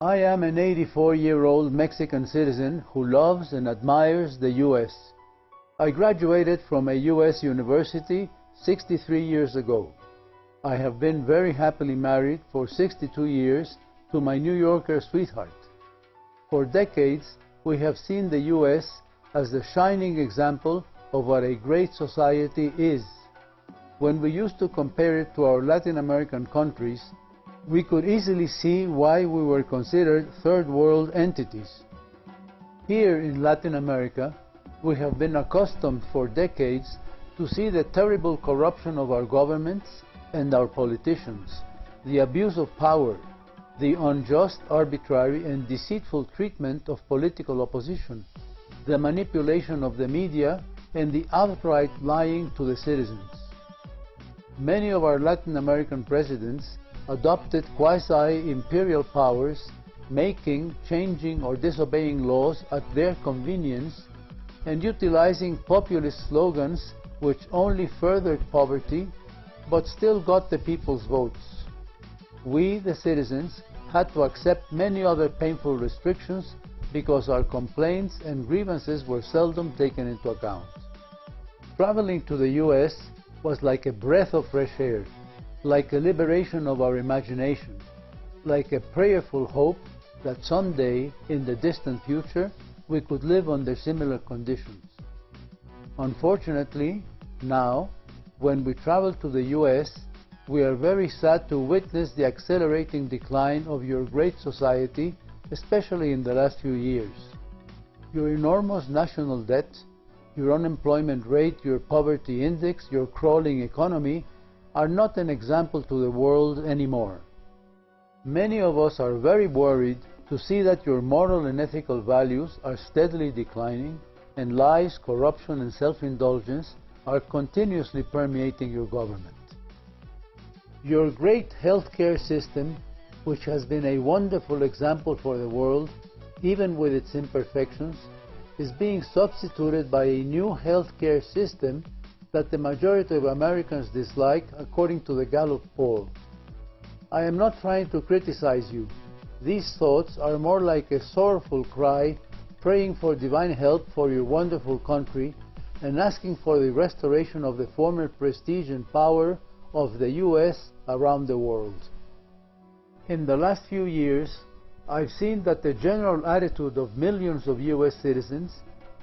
I am an 84-year-old Mexican citizen who loves and admires the U.S. I graduated from a U.S. university 63 years ago. I have been very happily married for 62 years to my New Yorker sweetheart. For decades, we have seen the U.S. as the shining example of what a great society is. When we used to compare it to our Latin American countries, we could easily see why we were considered third world entities. Here in Latin America, we have been accustomed for decades to see the terrible corruption of our governments and our politicians, the abuse of power, the unjust, arbitrary, and deceitful treatment of political opposition, the manipulation of the media, and the outright lying to the citizens. Many of our Latin American presidents adopted quasi-imperial powers, making, changing, or disobeying laws at their convenience, and utilizing populist slogans which only furthered poverty, but still got the people's votes. We, the citizens, had to accept many other painful restrictions because our complaints and grievances were seldom taken into account. Traveling to the U.S. was like a breath of fresh air, like a liberation of our imagination, like a prayerful hope that someday, in the distant future, we could live under similar conditions. Unfortunately, now, when we travel to the U.S., we are very sad to witness the accelerating decline of your great society, especially in the last few years. Your enormous national debt, your unemployment rate, your poverty index, your crawling economy are not an example to the world anymore. Many of us are very worried to see that your moral and ethical values are steadily declining, and lies, corruption, and self-indulgence are continuously permeating your government. Your great healthcare system, which has been a wonderful example for the world, even with its imperfections, is being substituted by a new healthcare system that the majority of Americans dislike, according to the Gallup poll. I am not trying to criticize you. These thoughts are more like a sorrowful cry, praying for divine help for your wonderful country and asking for the restoration of the former prestige and power of the U.S. around the world. In the last few years, I've seen that the general attitude of millions of U.S. citizens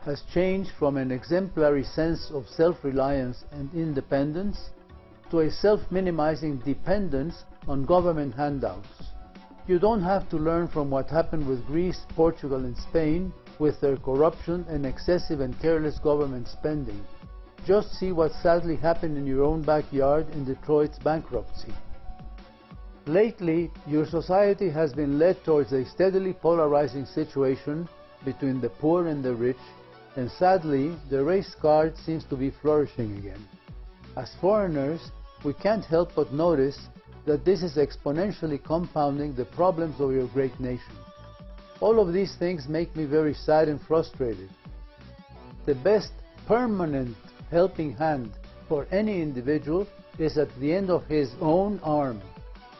has changed from an exemplary sense of self-reliance and independence to a self-minimizing dependence on government handouts. You don't have to learn from what happened with Greece, Portugal, and Spain with their corruption and excessive and careless government spending. Just see what sadly happened in your own backyard in Detroit's bankruptcy. Lately, your society has been led towards a steadily polarizing situation between the poor and the rich, and sadly, the race card seems to be flourishing again. As foreigners, we can't help but notice that this is exponentially compounding the problems of your great nation. All of these things make me very sad and frustrated. The best permanent helping hand for any individual is at the end of his own arm,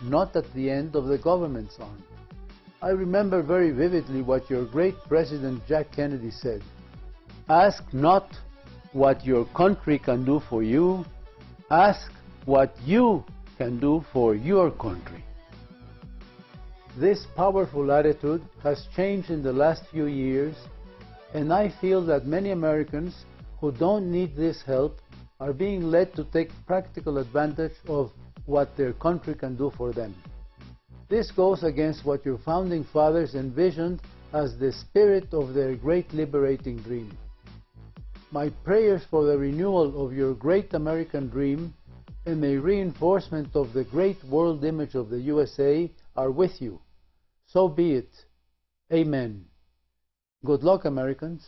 not at the end of the government's arm. I remember very vividly what your great President Jack Kennedy said. Ask not what your country can do for you, ask what you can do for your country. This powerful attitude has changed in the last few years, and I feel that many Americans who don't need this help are being led to take practical advantage of what their country can do for them. This goes against what your founding fathers envisioned as the spirit of their great liberating dream. My prayers for the renewal of your great American dream and the reinforcement of the great world image of the USA are with you. So be it. Amen. Good luck, Americans.